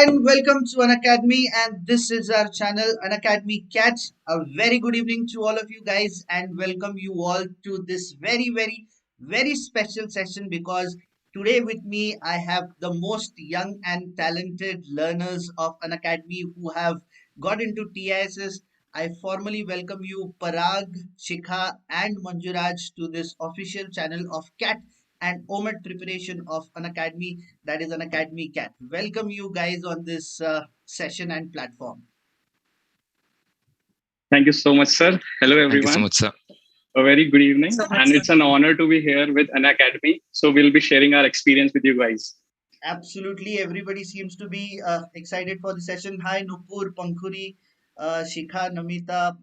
and welcome to Unacademy, and this is our channel Unacademy Cats. A very good evening to all of you guys, and welcome you all to this very special session because today with me I have the most young and talented learners of Unacademy who have got into TISS. I formally welcome you, Parag, Shikha, and Manjuraj, to this official channel of Cat and OMED preparation of Unacademy, that is Unacademy Cat. Welcome you guys on this session and platform. Thank you so much, sir. Hello, everyone. Thank you so much, sir. A very good evening, and it's an honor to be here with Unacademy. So we'll be sharing our experience with you guys. Absolutely, everybody seems to be excited for the session. Hi, Nupur, Pankhuri, Shikha, Namita,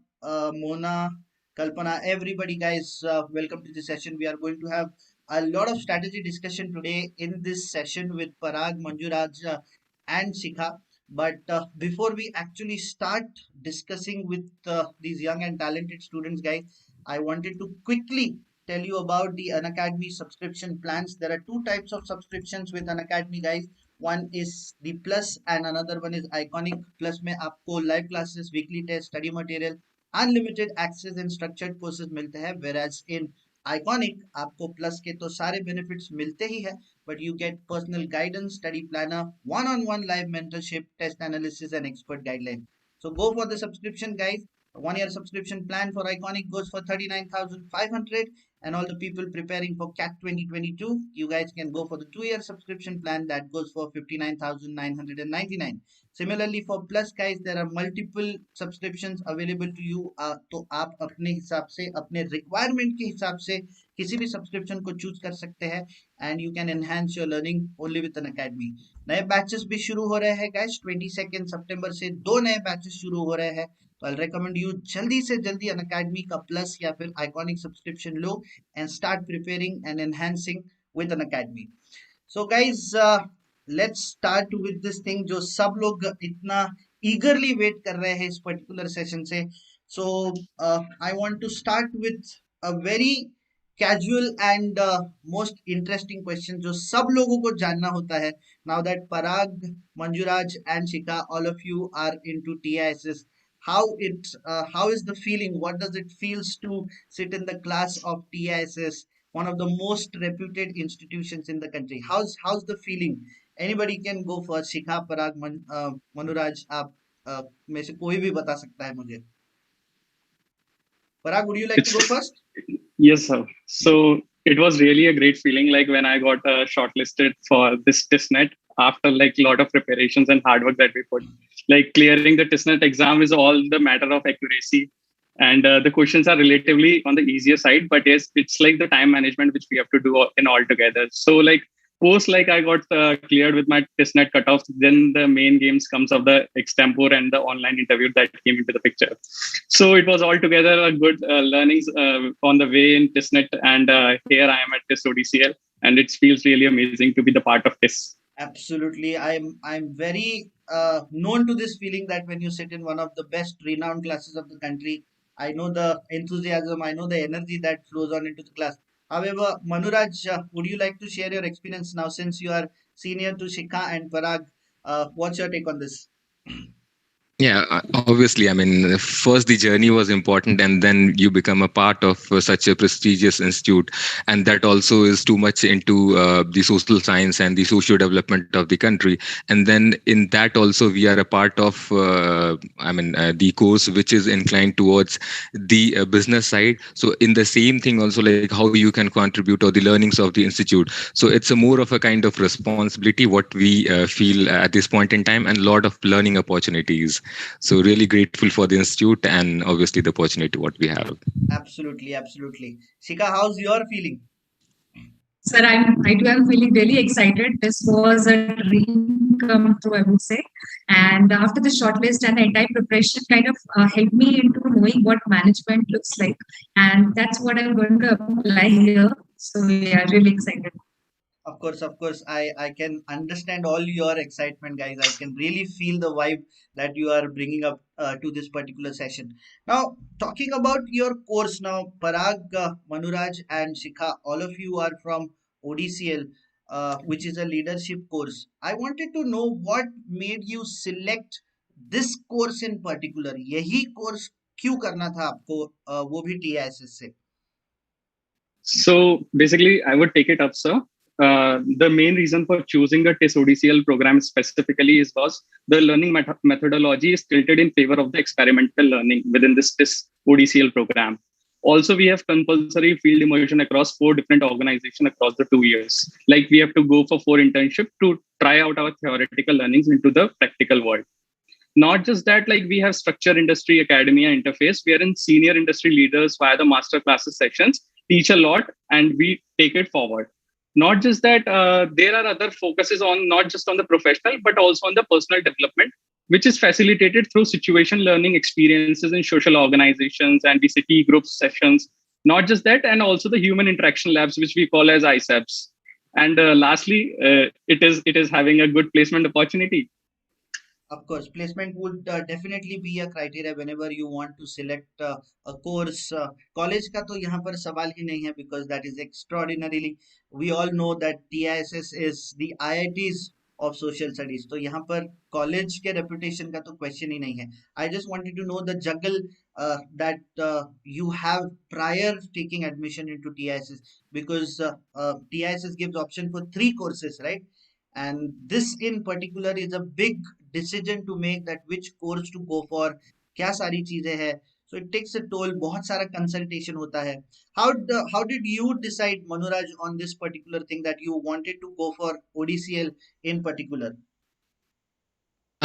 Mona, Kalpana, everybody, guys, welcome to the session. We are going to have a lot of strategy discussion today in this session with Parag, Manjuraj, and Shikha. But before we actually start discussing with these young and talented students, guys, I wanted to quickly tell you about the Unacademy subscription plans. There are two types of subscriptions with Unacademy, guys. One is the Plus and another one is Iconic. Plus में आपको live classes, weekly test, study material, unlimited access and structured courses मिलते हैं. Whereas in Iconic आपको Plus के तो सारे benefits मिलते ही है, but you get personal guidance, study planner, one-on-one live mentorship, test analysis and expert guidelines. So go for the subscription, guys. 1 year subscription plan for Iconic goes for 39,500, and all the people preparing for CAT 2022, you guys can go for the 2 year subscription plan that goes for 59,999. Similarly for Plus, guys, there are multiple subscriptions available to you. तो आप अपने हिसाब से, अपने requirement के हिसाब से किसी भी subscription को choose कर सकते हैं, and you can enhance your learning only with an academy. नए batches भी शुरू हो रहे हैं, guys. 22 September से 2 नए batches शुरू हो रहे हैं. तो I'll recommend you जल्दी से जल्दी Unacademy का Plus या फिर Iconic subscription low and start preparing and enhancing with Unacademy. So guys, let's start with this thing जो सब लोग इतना eagerly wait कर रहे हैं इस particular session से. So I want to start with a very casual and most interesting question जो सब लोगों को जानना होता है. Now that Parag, Manjuraj and Shikha, all of you are into TISS, how is the feeling? What does it feels to sit in the class of TISS, one of the most reputed institutions in the country? How's the feeling? Anybody can go first. Shikha, Parag, Manuraj, आप में से कोई भी बता सकता है मुझे. Parag, would you like to go first? Yes, sir. So it was really a great feeling, like when I got shortlisted for this TISSNet after like a lot of preparations and hard work that we put. Like clearing the TISSNet exam is all the matter of accuracy, and the questions are relatively on the easier side. But yes, it's like the time management which we have to do in all together. So like post like I got cleared with my TISSNet cutoffs, then the main games comes of the Extempore and the online interview that came into the picture. So it was altogether a good learnings on the way in TISSNet, and here I am at TISS Odcl, and it feels really amazing to be the part of TISS. Absolutely, I'm very known to this feeling that when you sit in one of the best renowned classes of the country, I know the enthusiasm, I know the energy that flows on into the class. However, Manuraj, would you like to share your experience now since you are senior to Shikha and Parag? What's your take on this? Yeah, obviously. I mean, first the journey was important, and then you become a part of such a prestigious institute, and that also is too much into the social science and the socio development of the country. And then in that also we are a part of, the course which is inclined towards the business side. So in the same thing also, like how you can contribute or the learnings of the institute. So it's a more of a kind of responsibility what we feel at this point in time, and a lot of learning opportunities. So really grateful for the institute and obviously the opportunity what we have. Absolutely, absolutely. Shikha, how's your feeling? Sir, I too am feeling really excited. This was a dream come true, I would say. And after the shortlist and the entire preparation kind of helped me into knowing what management looks like. And that's what I'm going to apply here. So yeah, really excited. Of course, I can understand all your excitement, guys. I can really feel the vibe that you are bringing up to this particular session. Now, talking about your course now, Parag, Manuraj, and Shikha, all of you are from ODCL. which is a leadership course. I wanted to know what made you select this course in particular. यही course क्यों करना था आपको, वो भी TISS से? So basically, I would take it up, sir. The main reason for choosing the TISS ODCL program specifically is because the learning methodology is tilted in favor of the experimental learning within this TISS ODCL program. Also, we have compulsory field immersion across 4 different organizations across the 2 years. Like we have to go for 4 internship to try out our theoretical learnings into the practical world. Not just that, like we have structure industry academia interface, we are in senior industry leaders via the master classes sections, teach a lot, and we take it forward. Not just that, there are other focuses on not just on the professional, but also on the personal development, which is facilitated through situation learning experiences in social organizations and VCT group sessions. Not just that, and also the human interaction labs, which we call as ISABs. And lastly, it is having a good placement opportunity. Of course, placement would definitely be a criteria whenever you want to select a course. College का तो यहाँ पर सवाल ही नहीं है, because that is extraordinarily. We all know that TISS is the IITs of social studies. तो यहाँ पर college के reputation का तो question ही नहीं है. I just wanted to know the juggle that you have prior taking admission into TISS, because TISS gives option for 3 courses, right? And this in particular is a big decision to make, that which course to go for, क्या सारी चीजें हैं. So it takes a toll, बहुत सारा consultation होता है. How did you decide, Manuraj, on this particular thing, that you wanted to go for ODCL in particular?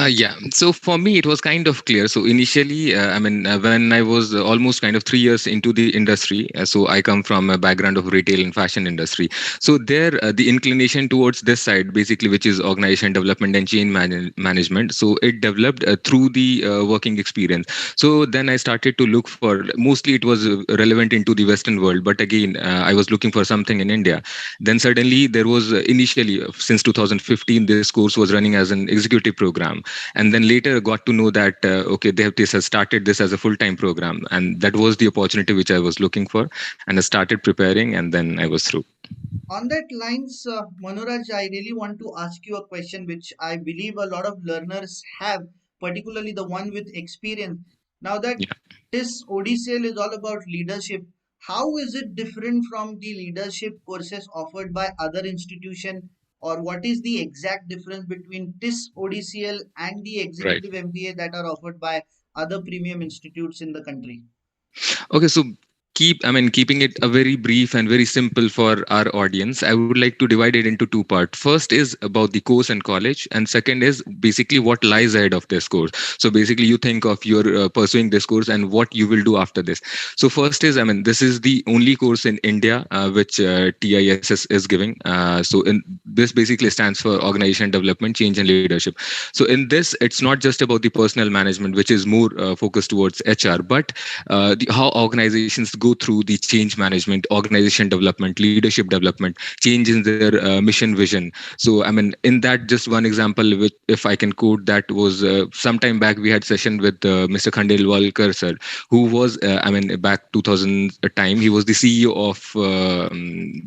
Yeah, so for me, it was kind of clear. So initially, when I was almost kind of 3 years into the industry, so I come from a background of retail and fashion industry. So there, the inclination towards this side, basically, which is organization development and change management. So it developed through the working experience. So then I started to look for, mostly it was relevant into the Western world, but again, I was looking for something in India. Then suddenly there was initially, since 2015, this course was running as an executive program. And then later got to know that, okay, TISS has started this as a full-time program. And that was the opportunity which I was looking for. And I started preparing, and then I was through. On that lines, Manuraj, I really want to ask you a question which I believe a lot of learners have, particularly the one with experience. Now that this ODCL is all about leadership, how is it different from the leadership courses offered by other institutions, or what is the exact difference between TISS ODCL and the Right. executive MBA that are offered by other premium institutes in the country? Okay, so keeping it a very brief and very simple for our audience, I would like to divide it into 2 parts. First is about the course and college, and second is basically what lies ahead of this course. So basically, you think of your pursuing this course and what you will do after this. So first is, this is the only course in India which TISS is giving. So in this basically stands for Organization Development, Change and Leadership. So in this, it's not just about the personal management, which is more focused towards HR, but how organizations go through the change management, organization development, leadership development, change in their mission vision. So in that, just one example, which, if I can quote, that was some time back we had session with Mr. Khandelwalkar sir, who was back 2000 time, he was the CEO of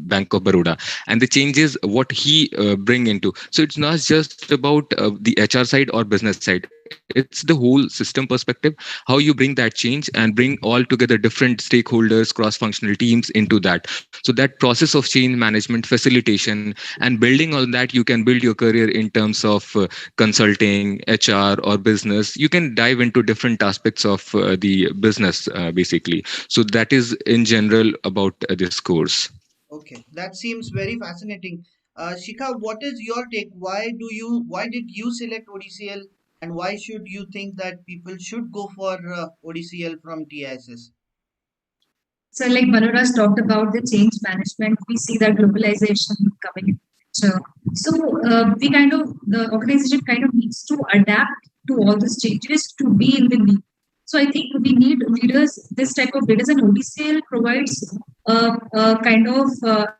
Bank of Baroda, and the changes what he bring into. So it's not just about the HR side or business side. It's the whole system perspective, how you bring that change and bring all together different stakeholders, cross-functional teams into that. So that process of change management, facilitation, and building on that, you can build your career in terms of consulting, HR, or business. You can dive into different aspects of the business, basically. So that is in general about this course. Okay, that seems very fascinating. Shikha, what is your take? Why did you select ODCL, and why should you think that people should go for ODCL from TISS? So, like Manuraj talked about the change management, we see that globalization coming in picture. So, the organization kind of needs to adapt to all these changes to be in the lead. So, I think we need leaders, this type of leaders, and ODCL provides I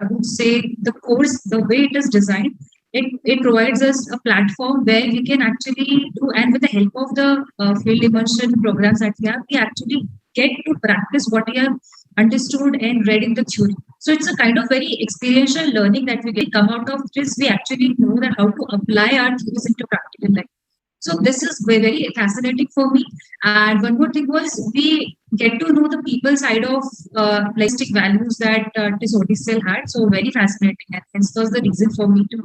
would say, the course, the way it is designed. It provides us a platform where we can actually do, and with the help of the field immersion programs that we have, we actually get to practice what we have understood and read in the theory. So it's a kind of very experiential learning that we get come out of this. We actually know that how to apply our theories into practical life. So this is very fascinating for me. And one more thing was we get to know the people side of values that TISS Odcl had. So very fascinating, and hence was the reason for me to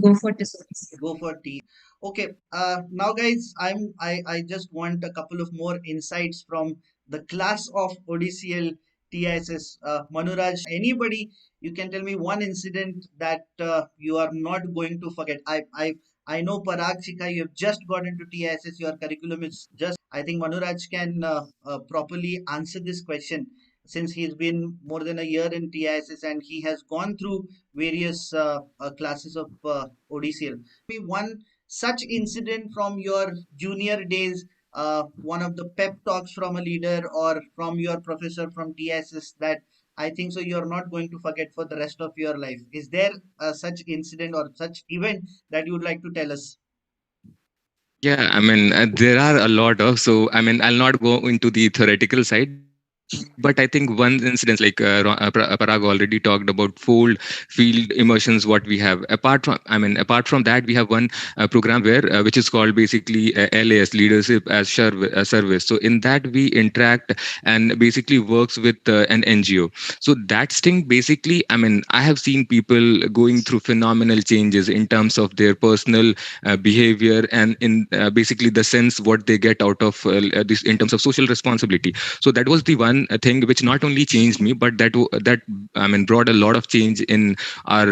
go for TISS Odcl. Go for tea. Okay, now guys, I just want a couple of more insights from the class of ODCL TISS. Anybody, you can tell me one incident that you are not going to forget. I know Parag, Shikha, you have just got into TISS. Your curriculum is just starting. I think Manuraj can properly answer this question since he's been more than a year in TISS and he has gone through various classes of ODCL. Me one such incident from your junior days, one of the pep talks from a leader or from your professor from TSS that I think so you're not going to forget for the rest of your life. Is there such incident or such event that you would like to tell us? Yeah, I mean, there are a lot of, so I mean, I'll not go into the theoretical side, but I think one incident, like Parag already talked about fold field immersions, what we have. Apart from that, we have one program where, which is called basically LAS, Leadership as Service. So in that, we interact and basically works with an NGO. So that's thing basically, I mean, I have seen people going through phenomenal changes in terms of their personal behavior and in basically the sense what they get out of this in terms of social responsibility. So that was the one thing which not only changed me, but that I mean brought a lot of change in our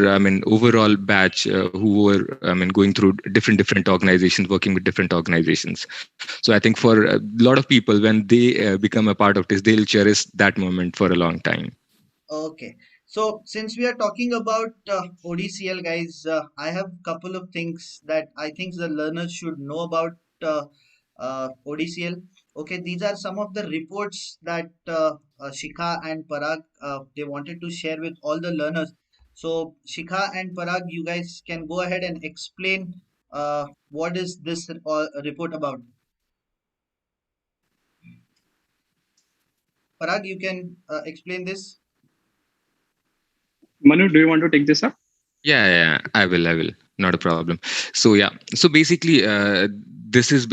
overall batch who were going through different organizations, working with different organizations. So I think for a lot of people, when they become a part of this, they'll cherish that moment for a long time. Okay. So since we are talking about ODCL, guys, I have couple of things that I think the learners should know about ODCL. Okay, these are some of the reports that Shikha and Parag they wanted to share with all the learners. So Shikha and Parag, you guys can go ahead and explain what is this report about. Parag, you can explain this. Manu, do you want to take this up? Yeah, I will. Not a problem. So yeah, so basically, this is,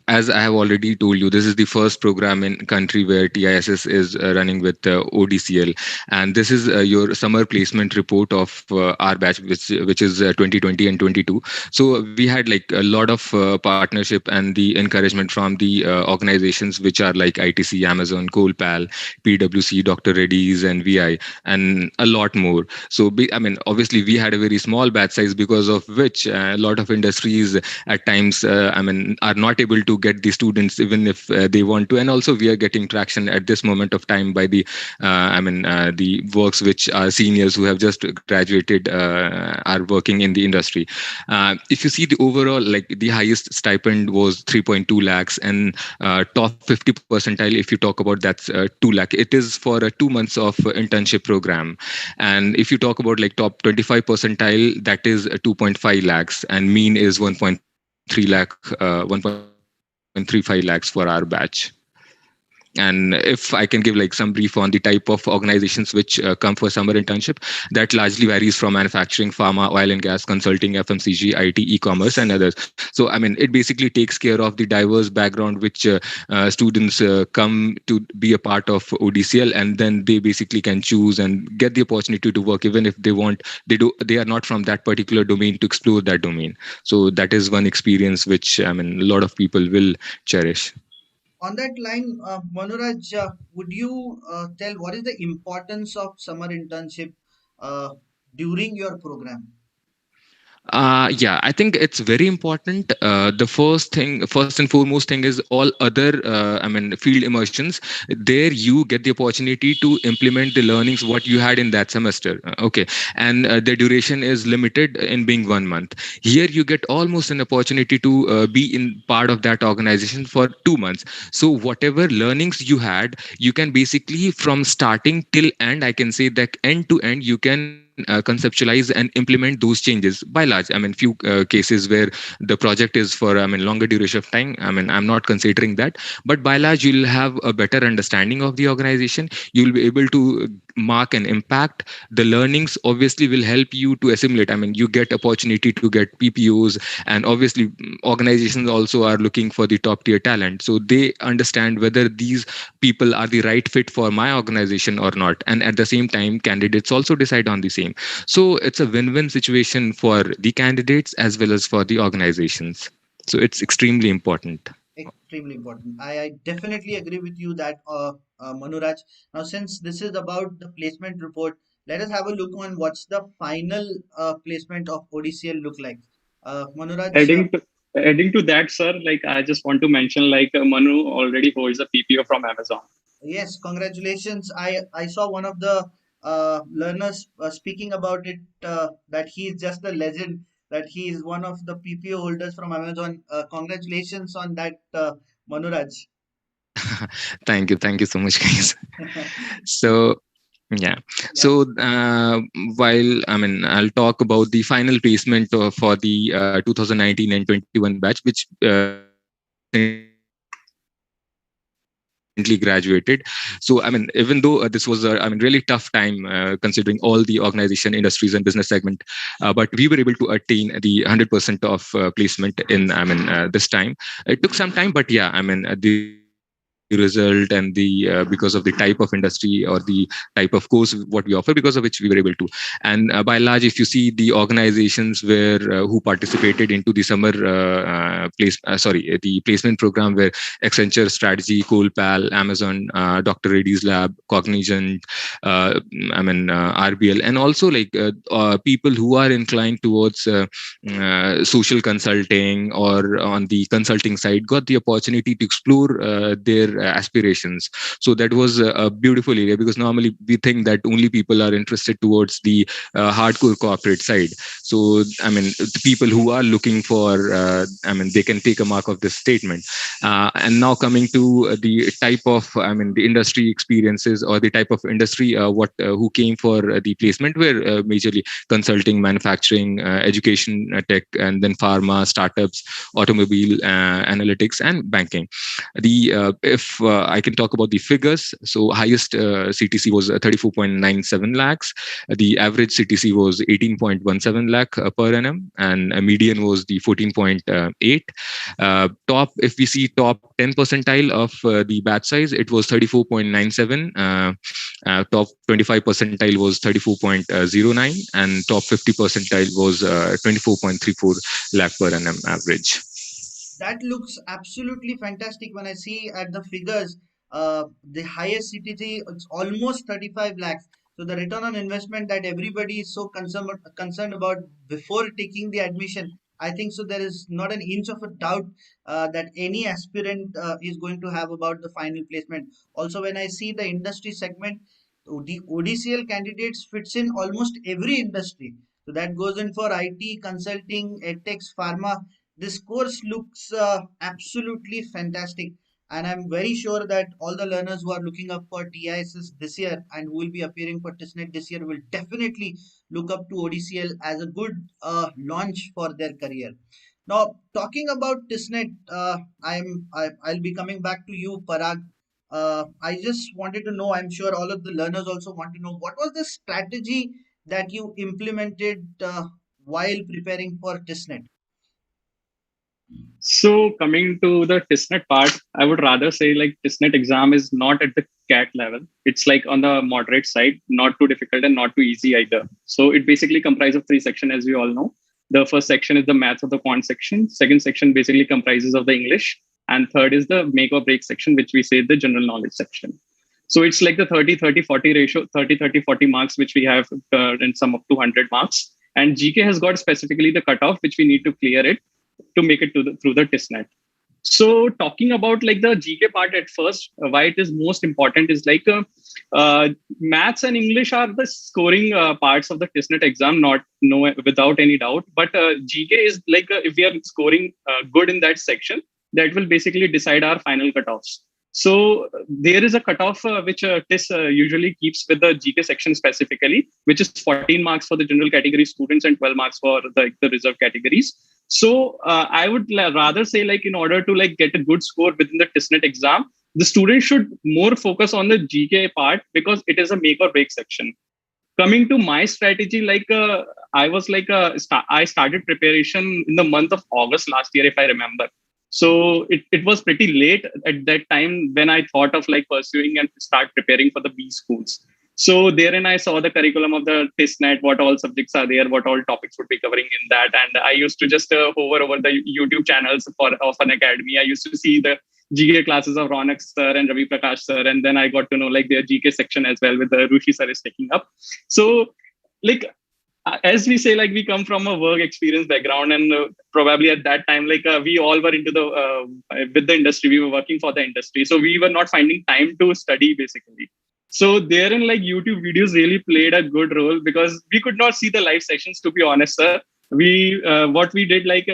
as I have already told you, this is the first program in country where TISS is running with ODCL, and this is your summer placement report of our batch, which is 2020 and 22. So we had like a lot of partnership and the encouragement from the organizations which are like ITC, Amazon, Coalpal, PwC, Dr. Reddy's, and VI, and a lot more. So obviously we had a very small batch size, because of which a lot of industries at times are not able to get the students even if they want to. And also we are getting traction at this moment of time by the the works which our seniors who have just graduated are working in the industry. If you see the overall, like the highest stipend was 3.2 lakhs, and top 50 percentile, if you talk about, that's 2 lakh. It is for 2 months of internship program. And if you talk about like top 25 percentile, that is 2.5 lakhs, and mean is 1.35 lakhs for our batch. And if I can give like some brief on the type of organizations which come for summer internship, that largely varies from manufacturing, pharma, oil and gas, consulting, FMCG, IT, e-commerce, and others. So it basically takes care of the diverse background which students come to be a part of ODCL, and then they basically can choose and get the opportunity to work even if they are not from that particular domain, to explore that domain. So that is one experience which a lot of people will cherish. On that line, Manuraj, would you tell what is the importance of summer internship uh, during your program? Yeah, I think it's very important. The first and foremost thing is all other, field immersions. There you get the opportunity to implement the learnings what you had in that semester. Okay, and the duration is limited in being 1 month. Here you get almost an opportunity to be in part of that organization for 2 months. So whatever learnings you had, you can basically from starting till end, I can say that end to end, you can conceptualize and implement those changes by large. I mean, few cases where the project is for, I mean, longer duration of time. I mean, I'm not considering that, but by large, you'll have a better understanding of the organization. You'll be able to mark an impact. The learnings obviously will help you to assimilate. I mean, you get opportunity to get PPOs, and obviously organizations also are looking for the top tier talent, so they understand whether these people are the right fit for my organization or not, and at the same time candidates also decide on the same. So it's a win-win situation for the candidates as well as for the organizations, so it's extremely important. Extremely important. I definitely agree with you that Manuraj. Now, since this is about the placement report, let us have a look on what's the final placement of ODCL look like. Manuraj, Adding to that, sir, like I just want to mention, like Manu already holds a PPO from Amazon. yes, congratulations. I saw one of the learners speaking about it, that he is just a legend, that he is one of the PPO holders from Amazon. Congratulations on that, Manuraj. Thank you so much, guys. So yeah. Yeah. So while I mean, I'll talk about the final placement for the 2019 and 21 batch, which recently graduated. So I mean, even though this was a, I mean, really tough time considering all the organization, industries, and business segment, but we were able to attain the 100% of placement in, I mean, this time. It took some time, but yeah, I mean, the result and the because of the type of industry or the type of course what we offer, because of which we were able to. And by and large, if you see the organizations where who participated into the summer the placement program, where Accenture Strategy, Coalpal, Amazon, Dr. Reddy's Lab, Cognizant, I mean, RBL, and also like people who are inclined towards social consulting or on the consulting side, got the opportunity to explore their aspirations. So that was a beautiful area, because normally we think that only people are interested towards the hardcore corporate side. So I mean, the people who are looking for I mean, they can take a mark of this statement. And now coming to the type of, I mean, the industry experiences or the type of industry what who came for the placement were majorly consulting, manufacturing, education, tech, and then pharma, startups, automobile, analytics, and banking. The if I can talk about the figures, so highest CTC was 34.97 lakhs. The average CTC was 18.17 lakh per annum, and a median was the 14.8. Top, if we see top 10 percentile of the batch size, it was 34.97. Top 25 percentile was 34.09, and top 50 percentile was 24.34 lakh per annum average. That looks absolutely fantastic. When I see at the figures, the highest CTC, it's almost 35 lakhs. So the return on investment that everybody is so concerned about before taking the admission, I think so there is not an inch of a doubt that any aspirant is going to have about the final placement. Also, when I see the industry segment, the ODCL candidates fits in almost every industry. So that goes in for IT, consulting, edtech, pharma. This course looks absolutely fantastic, and I'm very sure that all the learners who are looking up for TISS this year and who will be appearing for TISSNet this year will definitely look up to ODCL as a good launch for their career. Now, talking about TISSNet, I'll be coming back to you, Parag. I just wanted to know. I'm sure all of the learners also want to know what was the strategy that you implemented while preparing for TISSNet. So coming to the TISSNet part, I would rather say like TISSNet exam is not at the CAT level. It's like on the moderate side, not too difficult and not too easy either. So it basically comprises of three sections, as we all know. The first section is the maths of the quant section. Second section basically comprises of the English. And third is the make or break section, which we say the general knowledge section. So it's like the 30-30-40 ratio, 30-30-40 marks, which we have in some up to 100 marks. And GK has got specifically the cutoff, which we need to clear it to make it to through the TISSNet. So talking about like the GK part at first, why it is most important is like maths and English are the scoring parts of the TISSNet exam, without any doubt. But GK is like if we are scoring good in that section, that will basically decide our final cutoffs. So there is a cutoff which TISS usually keeps with the GK section specifically, which is 14 marks for the general category students and 12 marks for the reserve categories. So I would rather say, like, in order to like get a good score within the TISSNet exam, the student should more focus on the GK part because it is a make or break section. Coming to my strategy, like I was like I started preparation in the month of August last year, if I remember. So it was pretty late at that time when I thought of like pursuing and start preparing for the B schools. So therein I saw the curriculum of the TISSNet, what all subjects are there, what all topics would be covering in that, and I used to just hover over the YouTube channels of Unacademy. I used to see the GK classes of Ronak sir and Ravi Prakash sir, and then I got to know like their GK section as well with the Rushi sir is taking up. So like as we say, like we come from a work experience background, and probably at that time, like we all were into the with the industry, we were working for the industry, so we were not finding time to study basically. So therein, like YouTube videos really played a good role because we could not see the live sessions, to be honest, sir. We what we did, like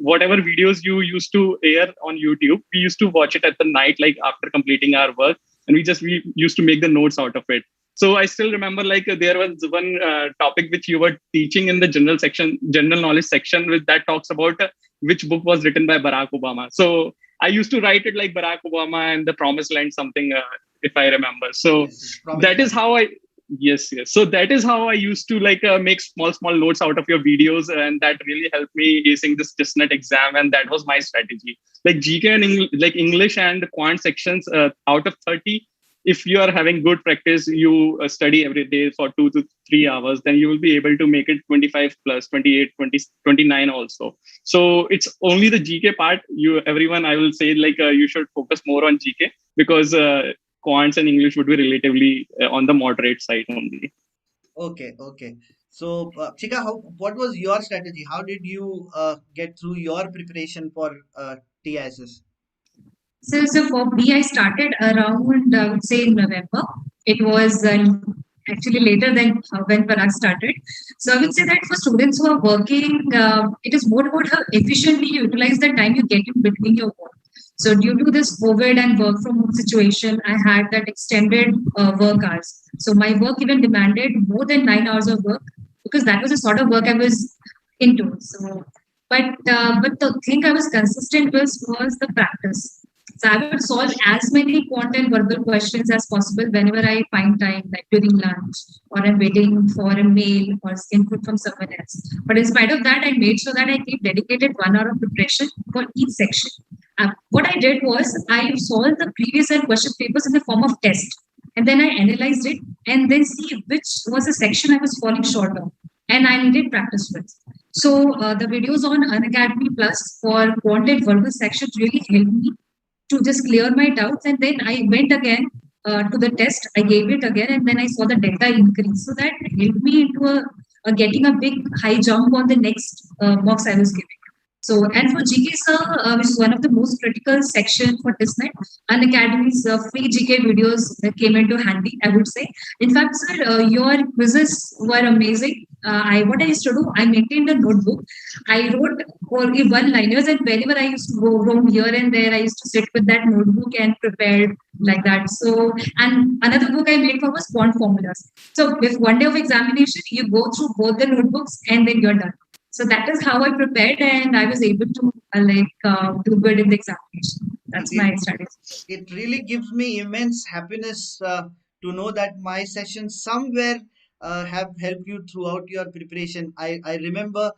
whatever videos you used to air on YouTube, we used to watch it at the night, like after completing our work, and we used to make the notes out of it. So I still remember, like there was one topic which you were teaching in the general knowledge section, which that talks about which book was written by Barack Obama. So I used to write it like Barack Obama and the Promised Land, something, if I remember. So Yes, that is promised. how I yes. So that is how I used to like make small notes out of your videos, and that really helped me acing this TISSNet exam. And that was my strategy. Like GK and like English and quant sections, out of 30, if you are having good practice, you study every day for 2 to 3 hours, then you will be able to make it 25 plus 28, 20, 29 also. So it's only the GK part. Everyone, I will say, like you should focus more on GK because quants and English would be relatively on the moderate side only. Okay, okay. So, Chika, what was your strategy? How did you get through your preparation for TISS? So for me, I started around, I would say, in November. It was actually later than when Parag started. So I would say that for students who are working, it is more about how efficiently you utilize the time you get in between your work. So due to this COVID and work from home situation, I had that extended work hours. So my work even demanded more than 9 hours of work because that was the sort of work I was into. So, but the thing I was consistent with was the practice. So I would solve as many quant and verbal questions as possible whenever I find time, like during lunch or I'm waiting for a mail or input from someone else. But in spite of that, I made sure that I keep dedicated 1 hour of preparation for each section. What I did was I solved the previous year question papers in the form of test, and then I analyzed it and then see which was the section I was falling short of, and I needed practice with. So the videos on Unacademy Plus for quant and verbal sections really helped me to just clear my doubts. And then I went again to the test. I gave it again, and then I saw the delta increase. So that helped me into getting a big high jump on the next box I was giving. So, and for GK, sir, which is one of the most critical section for TISSNet, Unacademy's free GK videos came into handy, I would say. In fact, sir, your quizzes were amazing. What I used to do, I maintained a notebook. I wrote only one-liners, and whenever I used to go roam here and there, I used to sit with that notebook and prepared like that. So, and another book I made for was quant formulas. So, with 1 day of examination, you go through both the notebooks and then you're done. So that is how I prepared, and I was able to do good in the examination. That's It my strategy. it really gives me immense happiness to know that my sessions somewhere have helped you throughout your preparation. I remember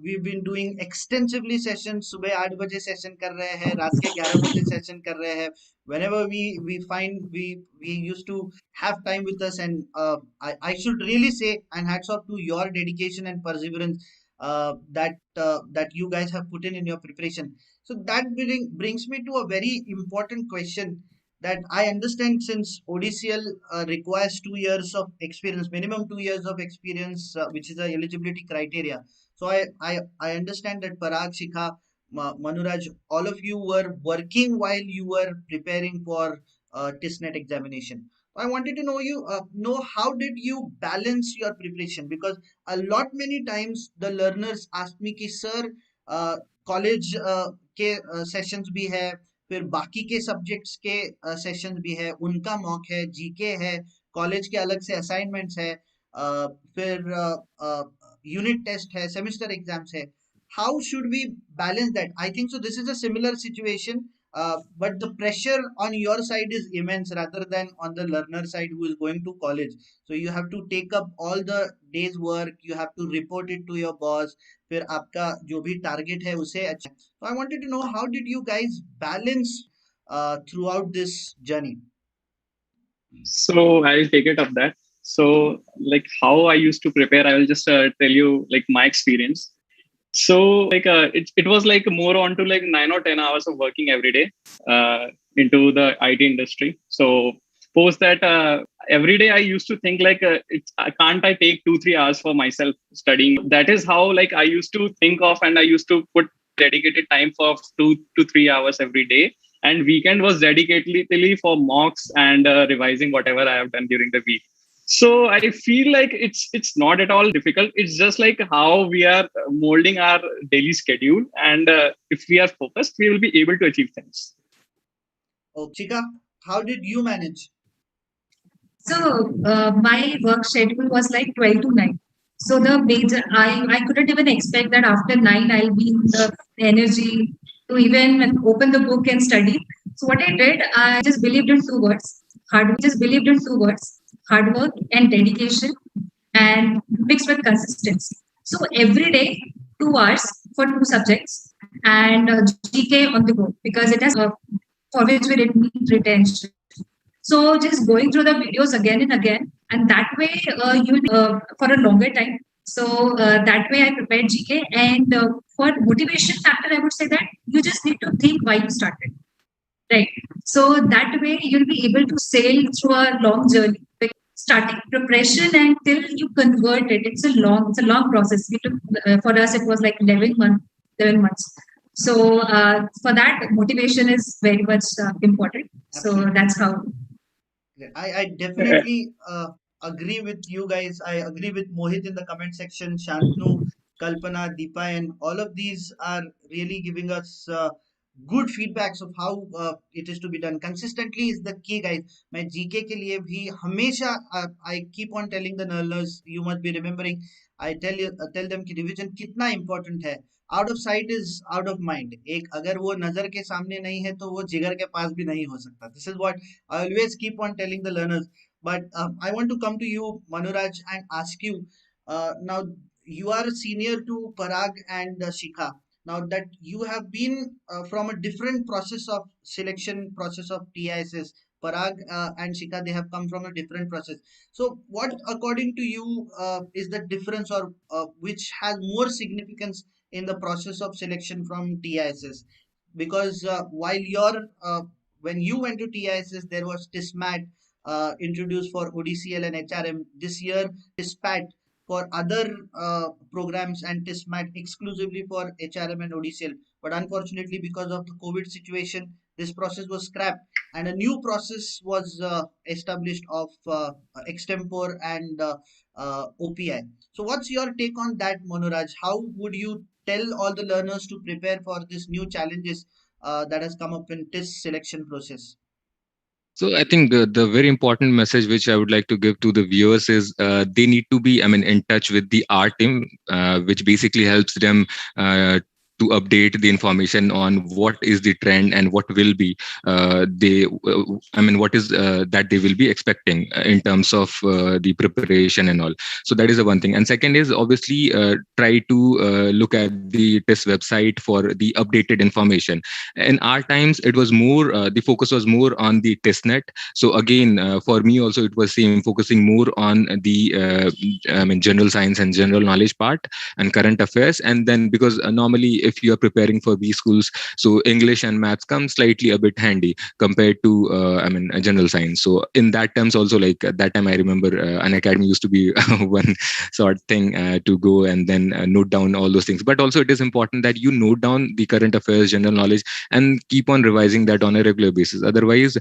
we've been doing extensively sessions. सुबह 8 बजे session कर रहे हैं, रात के 11 बजे session कर रहे हैं. Whenever we find we used to have time with us, and I should really say, and hats off to your dedication and perseverance that you guys have put in your preparation. So that brings me to a very important question that I understand, since Odcl requires 2 years of experience, minimum 2 years of experience, which is the eligibility criteria. So I understand that Parag, Shikha, Manuraj, all of you were working while you were preparing for TISSNet examination. I wanted to know how did you balance your preparation, because a lot many times the learners ask me कि sir, college के sessions भी है, फिर बाकी के subjects के session भी है, उनका मॉक है, जीके है, कॉलेज के अलग से असाइनमेंट्स है, फिर यूनिट टेस्ट है, सेमेस्टर एग्जाम्स है. How should we balance that? I think so. This is a similar situation, but the pressure on your side is immense rather than on the learner side who is going to college. So you have to take up all the day's work. You have to report it to your boss. फिर आपका जो भी target है उसे अच्छा. So I wanted to know, how did you guys balance throughout this journey? So I'll take it up that. So like how I used to prepare, I will just tell you like my experience. So like it was like more on to like 9 or 10 hours of working every day into the IT industry. So post that every day I used to think like can't I take 2-3 hours for myself studying. That is how like I used to think of, and I used to put dedicated time for 2 to 3 hours every day, and weekend was dedicatedly for mocks and revising whatever I have done during the week. So I feel like it's not at all difficult. It's just like how we are molding our daily schedule, and if we are focused, we will be able to achieve things. Oh, Chika, how did you manage? So my work schedule was like 12 to 9. So the major, I couldn't even expect that after 9 I'll be in the energy to even open the book and study. So what I did, I just believed in two words, hard work and dedication, and mixed with consistency. So every day, 2 hours for two subjects, and GK on the go, because it has for which we didn't need retention. So just going through the videos again and again, and that way you'll be for a longer time. So that way I prepared GK, and for motivation factor, I would say that you just need to think why you started, right? So that way you'll be able to sail through a long journey. Starting preparation until you convert it, it's a long process. We took, for us, it was like 11 months. So for that, motivation is very much important. So that's how. I definitely agree with you guys. I agree with Mohit in the comment section, Shantnu, Kalpana, Deepa, and all of these are really giving us good feedbacks of how it is to be done. Consistently is the key, guys. मैं GK के लिए भी हमेशा I keep on telling the learners, you must be remembering. I tell them कि revision कितना important है. Out of site is out of mind. एक अगर वो नजर के सामने नहीं है तो वो जिगर के पास भी नहीं हो सकता. This is what I always keep on telling the learners. But I want to come to you, Manuraj, and ask you, now you are a senior to Parag and Shikha. Now that you have been from a different process of selection process of TISS, Parag and Shikha, they have come from a different process. So what according to you is the difference, or which has more significance in the process of selection from TISS? Because while when you went to TISS, there was TISSMAT introduced for ODCL and HRM. This year, TISSPAT for other programs, and TISSMAT exclusively for HRM and ODCL. But unfortunately, because of the COVID situation, this process was scrapped, and a new process was established of Extempore and OPI. So what's your take on that, Manuraj? How would you tell all the learners to prepare for this new challenges that has come up in TISS selection process? So I think the very important message which I would like to give to the viewers is they need to be, in touch with the R team, which basically helps them to update the information on what is the trend and what will be what is that they will be expecting in terms of the preparation and all. So that is the one thing. And second is obviously try to look at the TISS website for the updated information. In our times, it was more the focus was more on the testnet. So again, for me also, it was same, focusing more on the general science and general knowledge part and current affairs. And then because normally if you are preparing for B schools, so English and maths come slightly a bit handy compared to general science. So in that terms also, like at that time I remember Unacademy used to be one sort thing to go and then note down all those things. But also it is important that you note down the current affairs, general knowledge, and keep on revising that on a regular basis. Otherwise,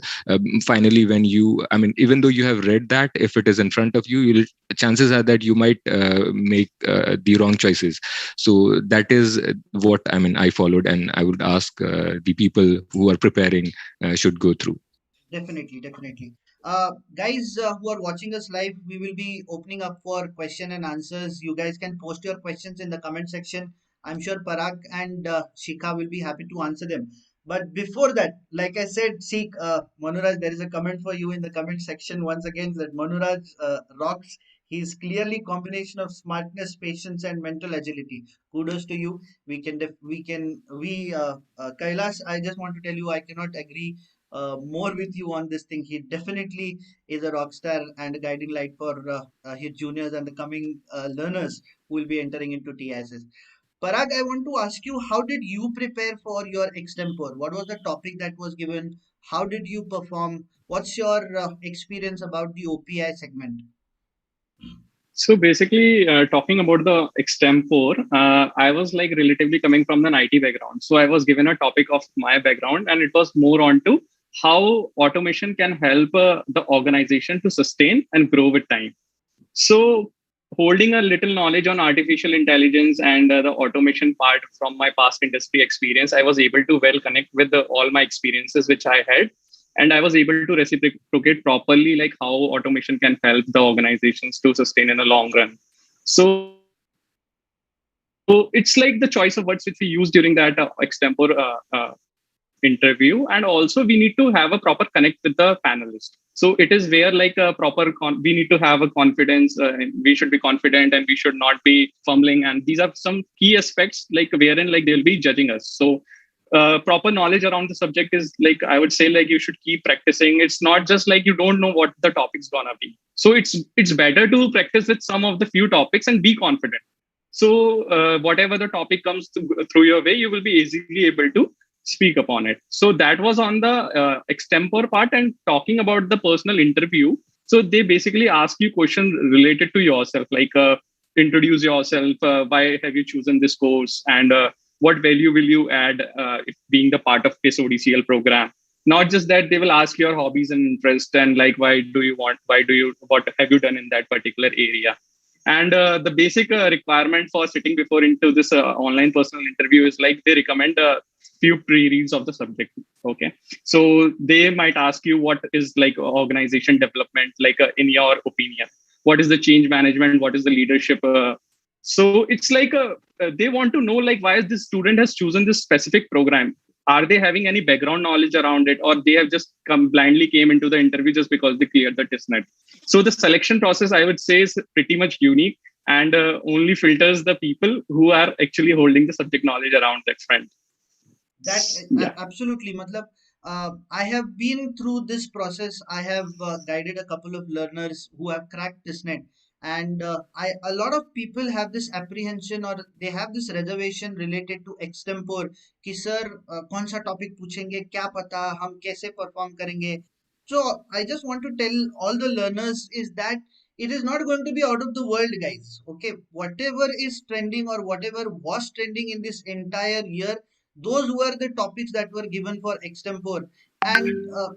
finally, when you, even though you have read that, if it is in front of you, chances are that you might make the wrong choices. So that is what what I followed, and I would ask the people who are preparing should go through. Definitely, definitely. Guys who are watching us live, we will be opening up for question and answers. You guys can post your questions in the comment section. I'm sure Parag and Shikha will be happy to answer them. But before that, like I said, see, Manuraj, there is a comment for you in the comment section once again that Manuraj rocks. He's clearly combination of smartness, patience, and mental agility. Kudos to you. Kailash, I just want to tell you, I cannot agree more with you on this thing. He definitely is a rock star and a guiding light for his juniors and the coming learners who will be entering into TISS. Parag, I want to ask you, how did you prepare for your extempore? What was the topic that was given? How did you perform? What's your experience about the OPI segment? So basically, talking about the extempore, I was like relatively coming from an IT background. So I was given a topic of my background, and it was more on to how automation can help the organization to sustain and grow with time. So holding a little knowledge on artificial intelligence and the automation part from my past industry experience, I was able to well connect with all my experiences which I had, and I was able to reciprocate properly like how automation can help the organizations to sustain in the long run. So it's like the choice of words which we use during that extempore interview, and also we need to have a proper connect with the panelist. So it is where like a proper we need to have a confidence, we should be confident and we should not be fumbling, and these are some key aspects like wherein like they'll be judging us. So proper knowledge around the subject is like, I would say like you should keep practicing. It's not just like you don't know what the topic's gonna be, so it's better to practice with some of the few topics and be confident. So whatever the topic comes through your way, you will be easily able to speak upon it. So that was on the extempore part. And talking about the personal interview, so they basically ask you questions related to yourself, like introduce yourself, why have you chosen this course, and what value will you add if being the part of this Odcl program. Not just that, they will ask your hobbies and interest, and like what have you done in that particular area. And the basic requirement for sitting before into this online personal interview is like they recommend few pre-reads of the subject. Okay, so they might ask you what is like organization development, like in your opinion, what is the change management, what is the leadership. So it's like they want to know like why this student has chosen this specific program. Are they having any background knowledge around it, or they have just blindly came into the interview just because they cleared the TISS? So the selection process, I would say, is pretty much unique, and only filters the people who are actually holding the subject knowledge around that front. That Yeah. absolutely, matlab, I have been through this process. I have guided a couple of learners who have cracked this net, and a lot of people have this apprehension or they have this reservation related to extempore कि sir कौन सा topic पूछेंगे, क्या पता हम कैसे perform करेंगे. So I just want to tell all the learners is that it is not going to be out of the world, guys. Okay, whatever is trending or whatever was trending in this entire year, those were the topics that were given for extempore. And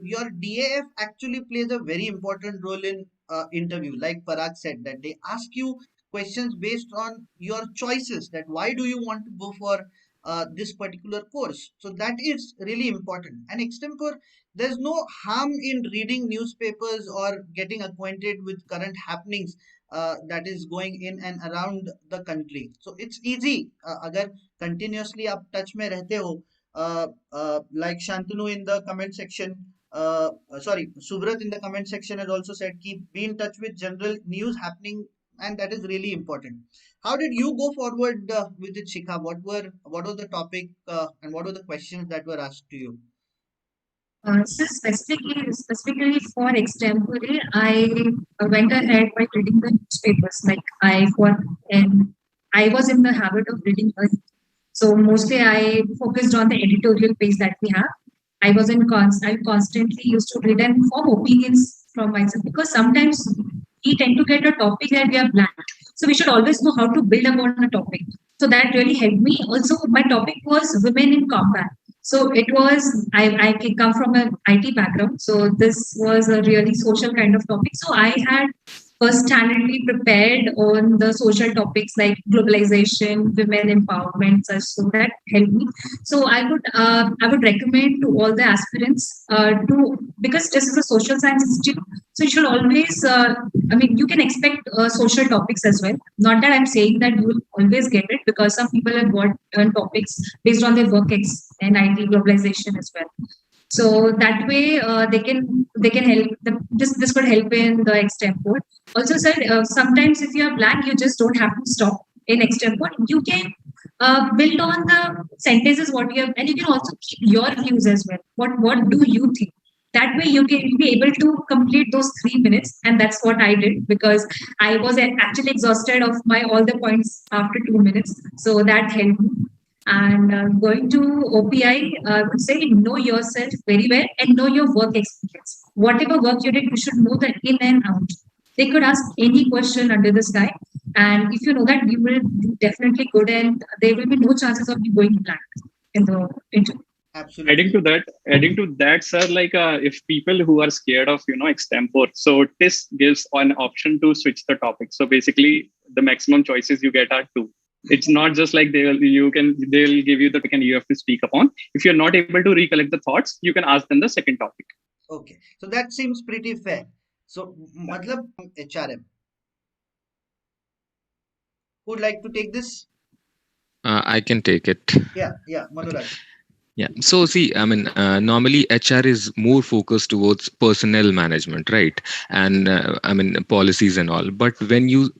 your DAF actually plays a very important role in interview. Like Parag said, that they ask you questions based on your choices, that why do you want to go for this particular course. So that is really important. And extempore, there's no harm in reading newspapers or getting acquainted with current happenings that is going in and around the country. So it's easy. अगर continuously आप touch में रहते हो, like Shantanu in the comment section, sorry, Subrat in the comment section has also said keep be in touch with general news happening, and that is really important. How did you go forward with it, Shikha? What was the topic and what were the questions that were asked to you? So specifically for extempore, I went ahead by reading the newspapers. Like I was in the habit of reading early. So mostly I focused on the editorial page that we have. I constantly used to read and form opinions from myself, because sometimes we tend to get a topic that we are blank. So we should always know how to build upon a topic. So that really helped me. Also, my topic was women in combat. So it was, I come from an IT background. So this was a really social kind of topic. So I had first-handedly prepared on the social topics like globalization, women empowerment, such, so that helped me. So I would recommend to all the aspirants to, because this is a social science institute, so you should always I mean, you can expect social topics as well. Not that I'm saying that you will always get it, because some people have got topics based on their work and IT globalization as well. So that way, they can help. This could help in the extempore. Also, sir, sometimes if you are blank, you just don't have to stop in extempore. You can build on the sentences what you have, and you can also keep your views as well. What do you think? That way, you can be able to complete those 3 minutes, and that's what I did, because I was actually exhausted of my all the points after 2 minutes. So that helped me. And going to OPI, I would say know yourself very well and know your work experience. Whatever work you did, you should know the in and out. They could ask any question under the sky, and if you know that, you will do definitely good, and there will be no chances of you going blank in the interview. Absolutely. Adding to that, sir, like if people who are scared of extempore, so TISS gives an option to switch the topic. So basically, the maximum choices you get are two. It's not just like they'll give you the topic and you have to speak upon. If you're not able to recollect the thoughts, you can ask them the second topic. Okay, so that seems pretty fair. So, matlab HRM. Who would like to take this? I can take it. Yeah, Manuraj. Yeah. So see, I mean, normally HR is more focused towards personnel management, right? And I mean, policies and all. But when you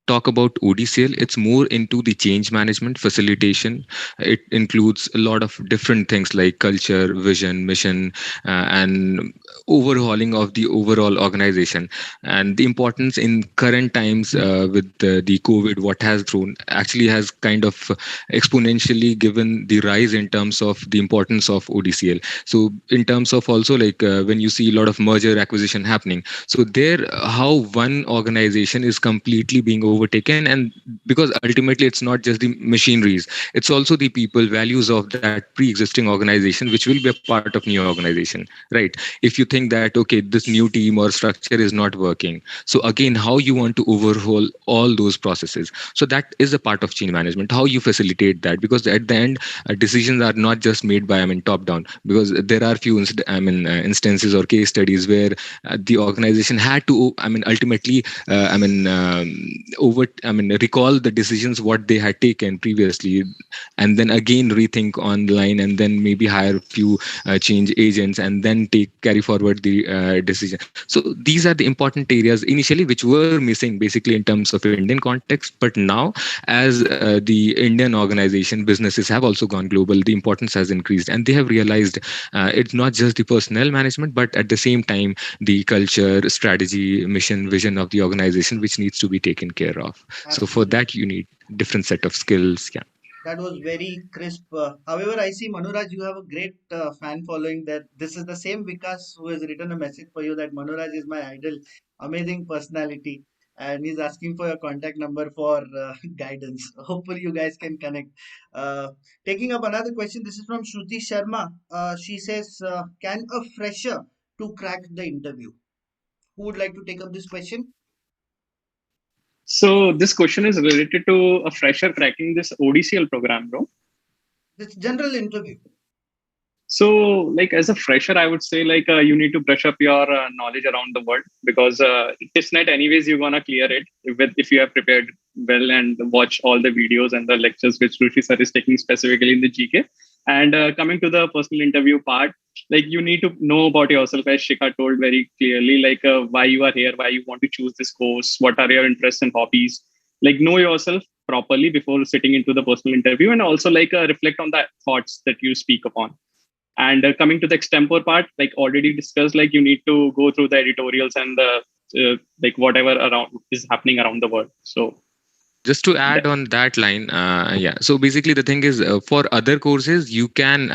talk about ODCL, it's more into the change management, facilitation. It includes a lot of different things like culture, vision, mission, and overhauling of the overall organization. And the importance in current times with the COVID, what has thrown actually has kind of exponentially given the rise in terms of the importance of ODCL. So in terms of also like when you see a lot of merger acquisition happening, so there how one organization is completely being overtaken, and because ultimately it's not just the machineries, it's also the people values of that pre-existing organization which will be a part of new organization, right? If you think that okay, this new team or structure is not working, so again how you want to overhaul all those processes. So that is a part of change management, how you facilitate that, because at the end decisions are not just made by top down, because there are few instances or case studies where the organization had to ultimately recall the decisions what they had taken previously, and then again rethink online, and then maybe hire few change agents, and then carry forward the decision. So these are the important areas initially which were missing basically in terms of Indian context. But now, as the Indian organization businesses have also gone global, the importance has increased, and they have realized it's not just the personnel management, but at the same time the culture, strategy, mission, vision of the organization which needs to be taken care of. So for Absolutely. that you need different set of skills. Yeah. That was very crisp. However, I see Manuraj, you have a great fan following. That this is the same Vikas who has written a message for you that Manuraj is my idol, amazing personality, and he's asking for your contact number for guidance. Hopefully, you guys can connect. Uh, Taking up another question, this is from Shruti Sharma. She says, "Can a fresher to crack the interview?" Who would like to take up this question? So this question is related to a fresher cracking this ODCL program, bro. This general interview. So, like as a fresher, I would say like you need to brush up your knowledge around the world, because TISSNet anyways you're gonna clear it if you have prepared well and watch all the videos and the lectures which Rushi sir is taking specifically in the GK. And coming to the personal interview part, like you need to know about yourself, as Shikha told very clearly, like why you are here, why you want to choose this course, what are your interests and hobbies. Like know yourself properly before sitting into the personal interview, and also like reflect on the thoughts that you speak upon. And coming to the extempore part, like already discussed, like you need to go through the editorials and the like whatever around is happening around the world. So Just to add that, on that line, yeah. So basically, the thing is, for other courses, you can,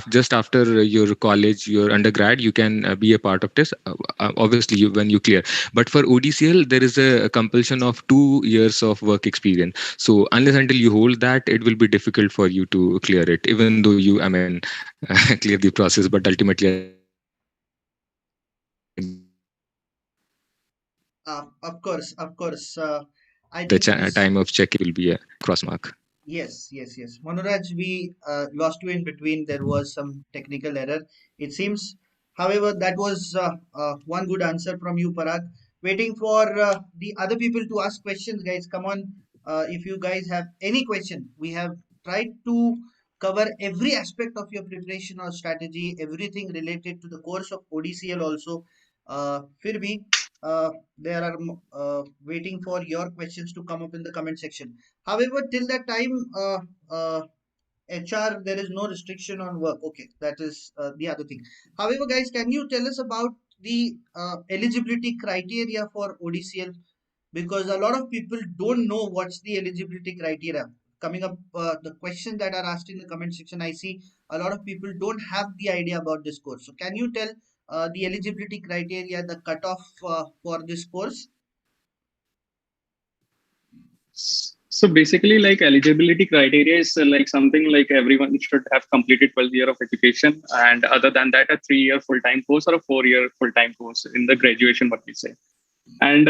just after your college, your undergrad, you can be a part of this. Obviously, when you clear. But for ODCL, there is a compulsion of 2 years of work experience. So unless until you hold that, it will be difficult for you to clear it. Even though you, clear the process, but ultimately, I think you need to have that 2 years of experience. Of course, of course. I The think this. time of checking will be a cross mark. Yes, yes, yes. Manuraj, we lost you in between. There was some technical error, it seems. However, that was one good answer from you, Parag. Waiting for the other people to ask questions, guys. Come on. If you guys have any question, we have tried to cover every aspect of your preparation or strategy, everything related to the course of ODCL also. फिर भी there are waiting for your questions to come up in the comment section. However, till that time, HR, there is no restriction on work. Okay, that is the other thing. However, guys, can you tell us about the eligibility criteria for ODCL? Because a lot of people don't know what's the eligibility criteria. Coming up, the questions that are asked in the comment section, I see a lot of people don't have the idea about this course. So, can you tell the eligibility criteria, the cutoff for this course? So basically, like eligibility criteria is like something like everyone should have completed 12 year of education, and other than that, a 3 year full time course or a 4 year full time course in the graduation, what we say. And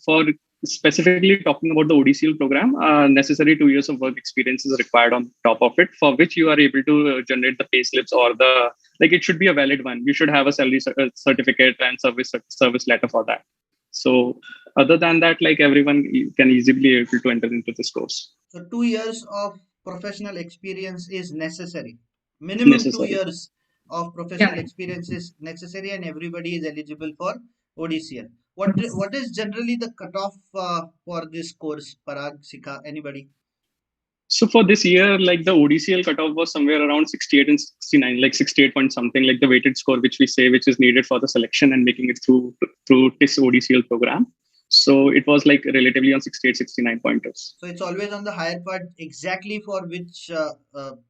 for specifically talking about the ODCL program, necessary 2 years of work experience is required on top of it, for which you are able to generate the pay slips or the like. It should be a valid one. You should have a salary certificate and service letter for that. So other than that, like everyone can easily able to enter into this course. So 2 years of professional experience is necessary. Minimum two Necessary. years of professional Yeah. experience is necessary, and everybody is eligible for ODCL. Yes. What is generally the cutoff for this course, Parag, Sikha, anybody? So for this year, like the ODCL cutoff was somewhere around 68 and 69, like 68 point something, like the weighted score, which we say, which is needed for the selection and making it through TISS ODCL program. So it was like relatively on 68, 69 pointers. So it's always on the higher part, exactly for which,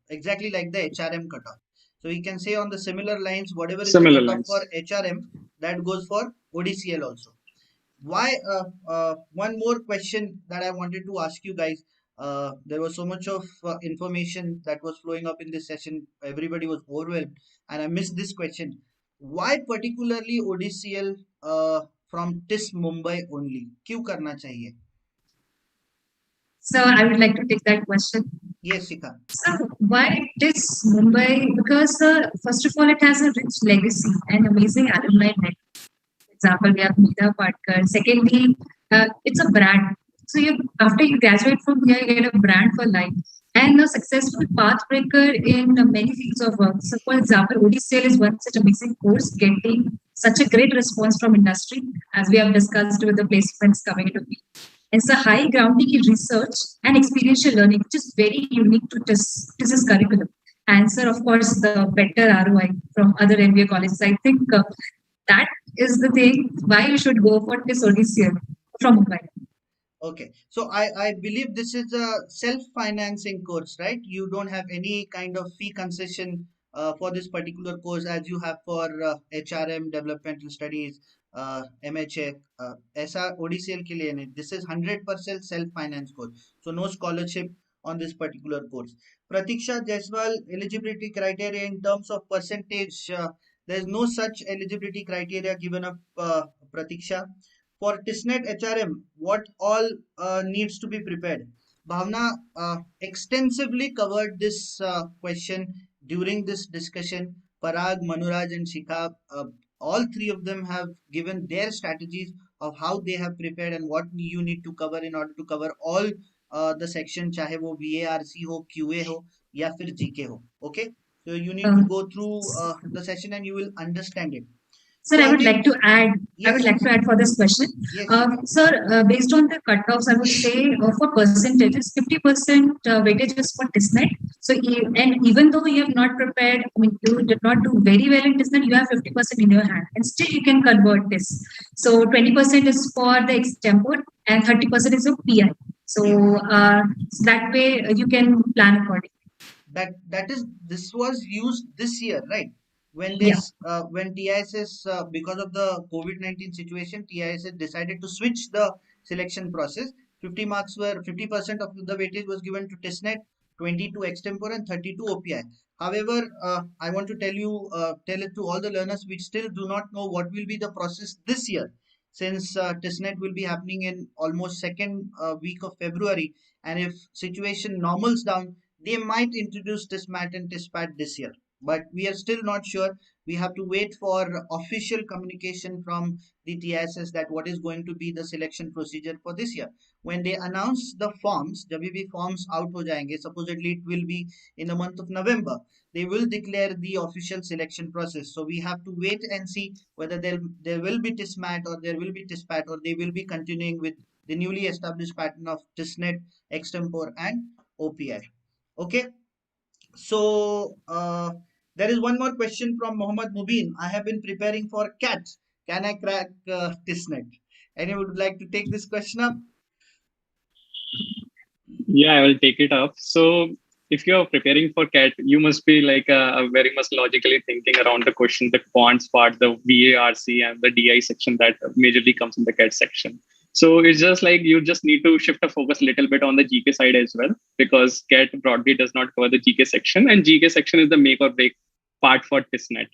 exactly like the HRM cutoff. So we can say on the similar lines, whatever is the Similar cutoff for lines. HRM, that goes for ODCL also. Why one more question that I wanted to ask you guys. There was so much of information that was flowing up in this session, everybody was overwhelmed, and I missed this question. Why particularly ODCL from TISS Mumbai only? क्यों करना चाहिए? So I would like to take that question. Yes, Shikha. So why it is Mumbai? Because first of all, it has a rich legacy and amazing alumni network. For example, we have Meeta Patkar. Secondly, it's a brand. So you, after you graduate from here, you get a brand for life and a successful pathbreaker in many fields of work. So, for example, ODCL is one such amazing course getting such a great response from industry, as we have discussed with the placements coming into field. It's a high grounding in research and experiential learning, which is very unique to TISS curriculum. Answer, of course, the better ROI from other MBA colleges. I think that is the thing why you should go for this ODCL from Mumbai. Okay, so I believe this is a self-financing course, right? You don't have any kind of fee concession for this particular course as you have for HRM, developmental studies, MHA, ऐसा ODCL के लिए नहीं. This is 100% self-finance course, so no scholarship on this particular course. Pratiksha Jaiswal, eligibility criteria in terms of percentage, there is no such eligibility criteria given up, Pratiksha. For TISNET HRM, what all needs to be prepared? Bhavna extensively covered this question during this discussion. Parag, Manuraj, and Shikha, all three of them have given their strategies of how they have prepared and what you need to cover in order to cover all the section, चाहे वो VARC हो, QA हो, या फिर GK हो. Okay, so you need to go through the session and you will understand it. Sir, So I I would think like to add. I would yes, like to add for this question. yes, Shikha. Sir, based on the cutoffs, I would say for percentages, 50% weightage is for TISNET. So, and even though you have not prepared, I mean, you did not do very well in TISNET, you have 50% in your hand, and still you can convert this. So, 20% is for the extempore, and 30% is your PI. So, so that way you can plan accordingly. That is, this was used this year, right? When Yeah. this when TISS, because of the COVID-19 situation, TISS decided to switch the selection process. 50% of the weightage was given to testnet, 20 to extempore, and 30 to OPI. However, I want to tell it to all the learners, we still do not know what will be the process this year. since TISSNET will be happening in almost second week of February, and if situation normals down, they might introduce TISSMAT and TISSPAT this year. But we are still not sure. We have to wait for official communication from the TISS that what is going to be the selection procedure for this year. When they announce the forms, जब भी forms out हो जाएंगे, supposedly it will be in the month of November, they will declare the official selection process. So we have to wait and see whether there will be TISSMAT or there will be TISSPAT, or they will be continuing with the newly established pattern of TISSNET, Extempore, and OPI. Okay, so there is one more question from Mohammad Mubin. I have been preparing for CAT. Can I crack TISSNET? Anyone would like to take this question up? Yeah, I will take it up. So if you're preparing for CAT, you must be like very much logically thinking around the question, the quants part, the VARC and the DI section that majorly comes in the CAT section. So it's just like you just need to shift the focus a little bit on the GK side as well, because CAT broadly does not cover the GK section, and GK section is the make or break part for TISSNET.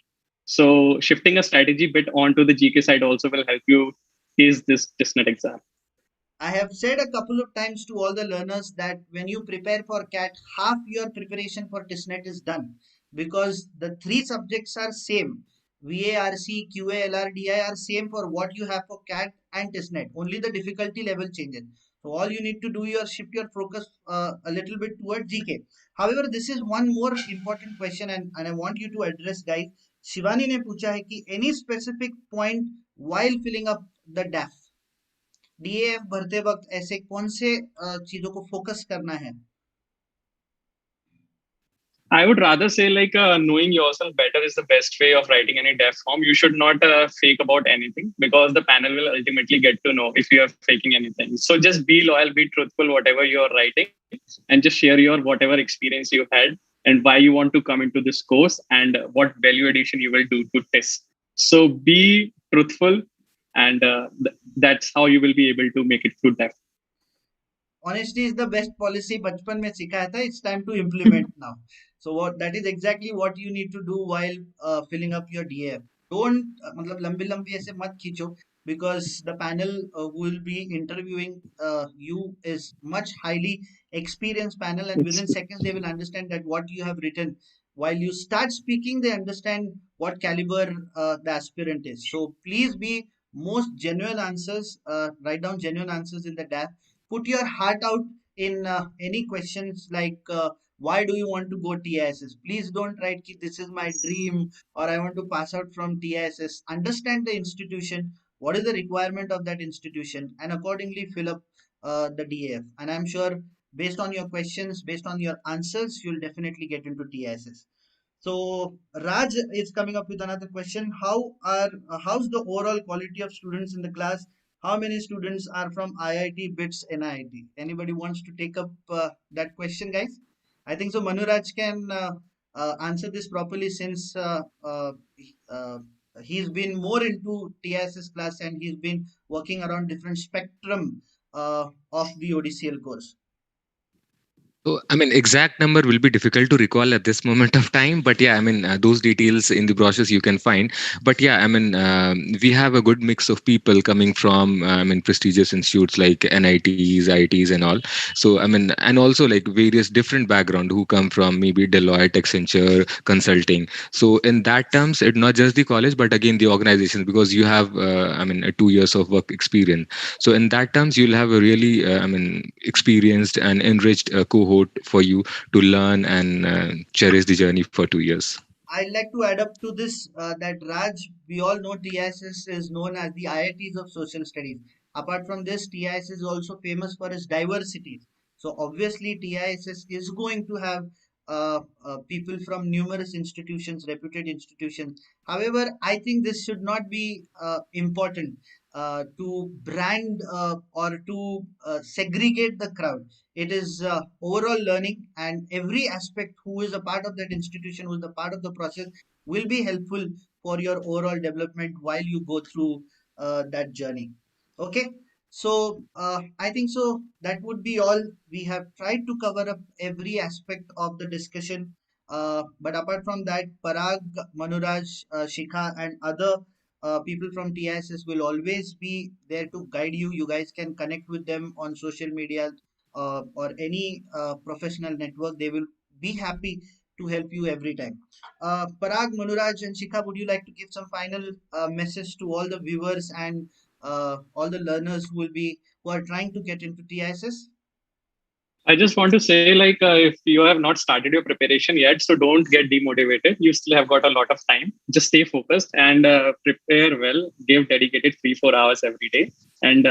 So shifting a strategy bit onto the GK side also will help you is this TISSNET exam. I have said a couple of times to all the learners that when you prepare for CAT, half your preparation for TISSNET is done, because the three subjects are same. VARC, QA, LRDI are same for what you have for CAT and TISSNET. Only the difficulty level changes. So all you need to do is shift your focus a little bit towards GK. However, this is one more important question, and I want you to address, guys. Shivani ने पूछा है कि any specific point while filling up the DAF, डीएएफ भरते वक्त ऐसे कौन से चीजों को फोकस करना है? I would rather say like knowing yourself better is the best way of writing any dev form. You should not fake about anything, because the panel will ultimately get to know if you are faking anything. So just be loyal, be truthful, whatever you are writing, and just share your whatever experience you had and why you want to come into this course and what value addition you will do to test. So be truthful, and that's how you will be able to make it through dev. Honesty is the best policy. बचपन में सिखाया था. It's time to implement now. So that is exactly what you need to do while filling up your DAF. Don't मतलब लंबी लंबी ऐसे मत खींचो, because the panel who will be interviewing you is much highly experienced panel, and within seconds they will understand that what you have written. While you start speaking, they understand what caliber the aspirant is. So please be most genuine answers. Write down genuine answers in the DAF. Put your heart out in any questions like why do you want to go TISS? Please don't write ki, this is my dream or I want to pass out from TISS. Understand the institution, what is the requirement of that institution, and accordingly fill up the DAF. And I'm sure based on your questions, based on your answers, you'll definitely get into TISS. So Raj is coming up with another question. How's the overall quality of students in the class? How many students are from IIT, BITS, NIIT? Anybody wants to take up that question, guys? I think so. Manuraj can answer this properly, since he's been more into TISS class and he's been working around different spectrum of the Odcl course. So, I mean, exact number will be difficult to recall at this moment of time, but yeah, I mean, those details in the brochures you can find. But yeah, I mean, we have a good mix of people coming from, I mean, prestigious institutes like NITs, IITs, and all. So, I mean, and also like various different background who come from maybe Deloitte, Accenture, consulting. So, in that terms, it's not just the college, but again the organizations, because you have, I mean, 2 years of work experience. So, in that terms, you'll have a really, I mean, experienced and enriched cohort for you to learn and cherish the journey for 2 years. I'd like to add up to this that Raj, we all know TISS is known as the IITs of social studies. Apart from this, TISS is also famous for its diversity. So obviously, TISS is going to have people from numerous institutions, reputed institutions. However, I think this should not be important to brand or to segregate the crowd. It is overall learning, and every aspect who is a part of that institution, who is a part of the process, will be helpful for your overall development while you go through that journey. Okay, so I think so that would be all. We have tried to cover up every aspect of the discussion, but apart from that, Parag, Manuraj, Shikha, and other people from TISS will always be there to guide you. You guys can connect with them on social media or any professional network. They will be happy to help you every time. Parag, Manuraj, and Shikha, would you like to give some final message to all the viewers and all the learners who are trying to get into TISS? I just want to say, like, if you have not started your preparation yet, so don't get demotivated. You still have got a lot of time. Just stay focused and prepare well. Give dedicated 3-4 hours every day, and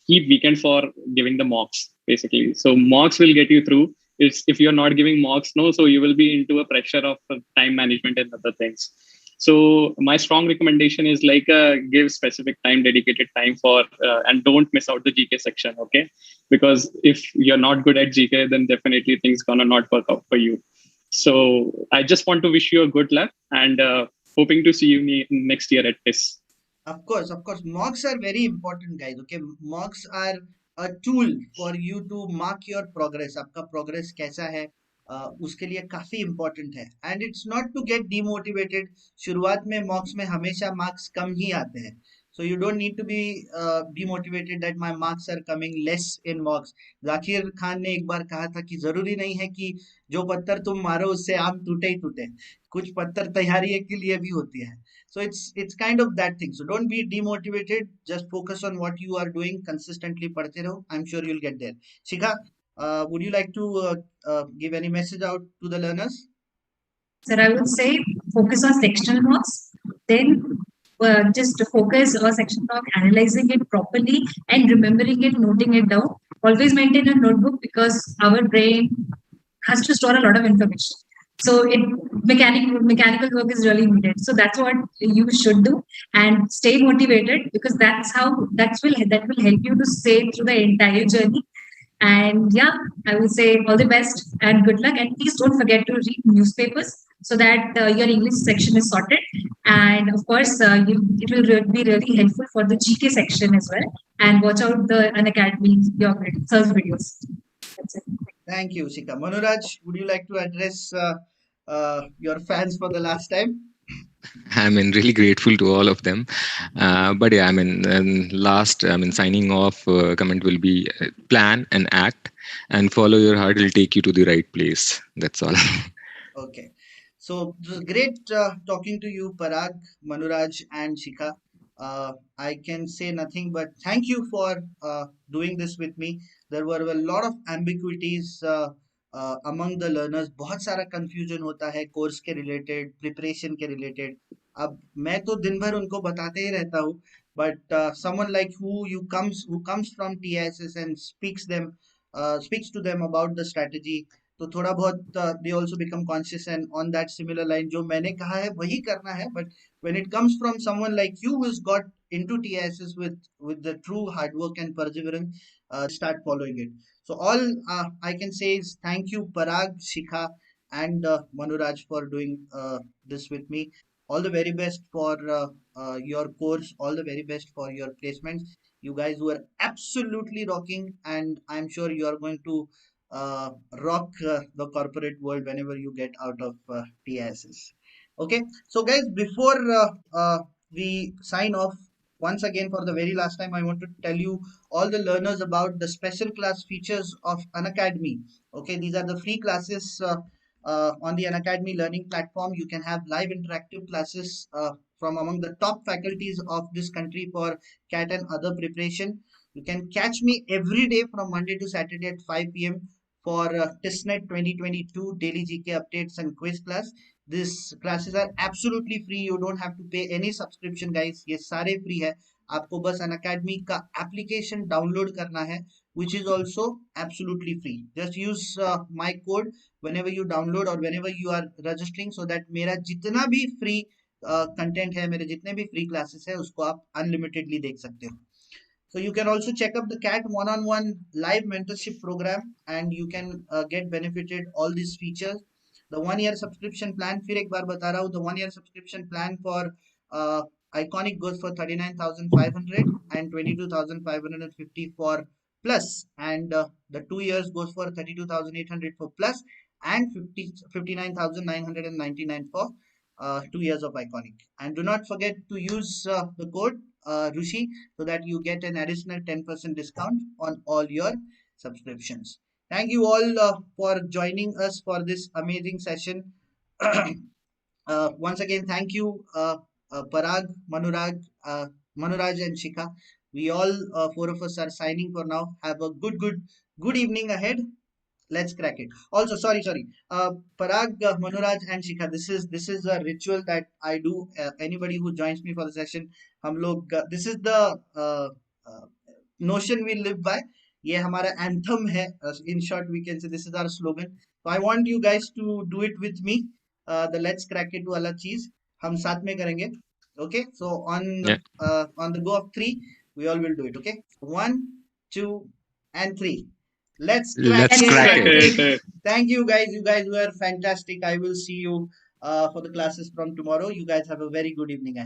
keep weekend for giving the mocks. Basically, so mocks will get you through. It's if you're not giving mocks, no, so you will be into a pressure of time management and other things. So my strong recommendation is like give specific time, dedicated time for, and don't miss out the GK section. Okay, because if you're not good at GK, then definitely things gonna not work out for you. So I just want to wish you a good luck and hoping to see you next year at TISS. Of course, mocks are very important, guys. Okay, mocks are a tool for you to mark your progress. आपका progress कैसा है उसके लिए काफी important है. And it's not to get demotivated. शुरुआत में mocks में हमेशा marks कम ही आते हैं. So you don't need to be demotivated that my marks are coming less in mocks. Zakir Khan ने एक बार कहा था कि जरूरी नहीं है कि जो पत्थर तुम मारो उससे आम टूटे ही टूटे. कुछ पत्थर तैयारी के लिए भी होती है. So it's kind of that thing. So don't be demotivated. Just focus on what you are doing consistently. पढ़ते रहो. I'm sure you'll get there. Shikha, would you like to give any message out to the learners? Sir, I would say focus on sectional marks, then just focus on section mark, analyzing it properly and remembering it, noting it down. Always maintain a notebook because our brain has to store a lot of information. So mechanical work is really needed. So that's what you should do and stay motivated because that will help you to stay through the entire journey. And yeah, I will say all the best and good luck. And please don't forget to read newspapers so that your English section is sorted. And of course, it will be really helpful for the GK section as well. And watch out the Unacademy search videos. That's it. Thank you, Shikha. Manuraj, would you like to address your fans for the last time? Really grateful to all of them. But yeah, last, signing off comment will be plan and act and follow your heart will take you to the right place. That's all. Okay. So it was great talking to you, Parag, Manuraj, and Shikha. I can say nothing but thank you for doing this with me. There were a lot of ambiguities among the learners. बहुत सारा confusion होता है course के related, preparation के related. अब मैं तो दिन भर उनको बताते ही रहता हूँ. But someone like who comes from TISS and speaks to them about the strategy. तो थोड़ा बहुत they also become conscious and on that similar line जो मैंने कहा है वही करना है but when it comes from someone like you who's got into TISS with the true hard work and perseverance start following it. So all I can say is thank you Parag, Shikha and Manuraj for doing this with me. All the very best for your course, all the very best for your placements. You guys were absolutely rocking and I'm sure you are going to rock the corporate world whenever you get out of TISS. Okay, so guys, before we sign off, once again for the very last time, I want to tell you all the learners about the special class features of Unacademy. Okay, these are the free classes on the Unacademy learning platform. You can have live interactive classes from among the top faculties of this country for CAT and other preparation. You can catch me every day from Monday to Saturday at 5 p.m. for TISSNet 2022 daily GK updates and quiz class. These classes are absolutely free. You don't have to pay any subscription, guys. ये सारे free है. आपको बस Unacademy का application download करना है, which is also absolutely free. Just use my code whenever you download or whenever you are registering, so that मेरा जितना भी free content है, मेरे जितने भी free classes है, उसको आप unlimitedly देख सकते हो. So you can also check up the CAT one-on-one live mentorship program and you can get benefited all these features. The 1 year subscription plan, फिर एक बार बता रहा हूँ, the 1 year subscription plan for Iconic goes for 39,500 and 22,550 for plus, and the 2 years goes for 32,800 for plus and 59,999 for 2 years of Iconic. And do not forget to use the code Rushi so that you get an additional 10% discount on all your subscriptions. Thank you all for joining us for this amazing session. Once again, thank you, Parag, Manuraj, and Shikha. We all four of us are signing for now. Have a good evening ahead. Let's crack it. Also, sorry. Parag, Manuraj, and Shikha. This is a ritual that I do. Anybody who joins me for the session, this is the uh, notion we live by. ये हमारा anthem है. In short, we can say this is our slogan. So I want you guys to do it with me. The let's crack it वाला चीज हम साथ में करेंगे. Okay. So on the go of three, we all will do it. Okay. 1, 2, and 3. Let's crack Let's it. crack it. Great. Thank you guys. You guys were fantastic. I will see you for the classes from tomorrow. You guys have a very good evening.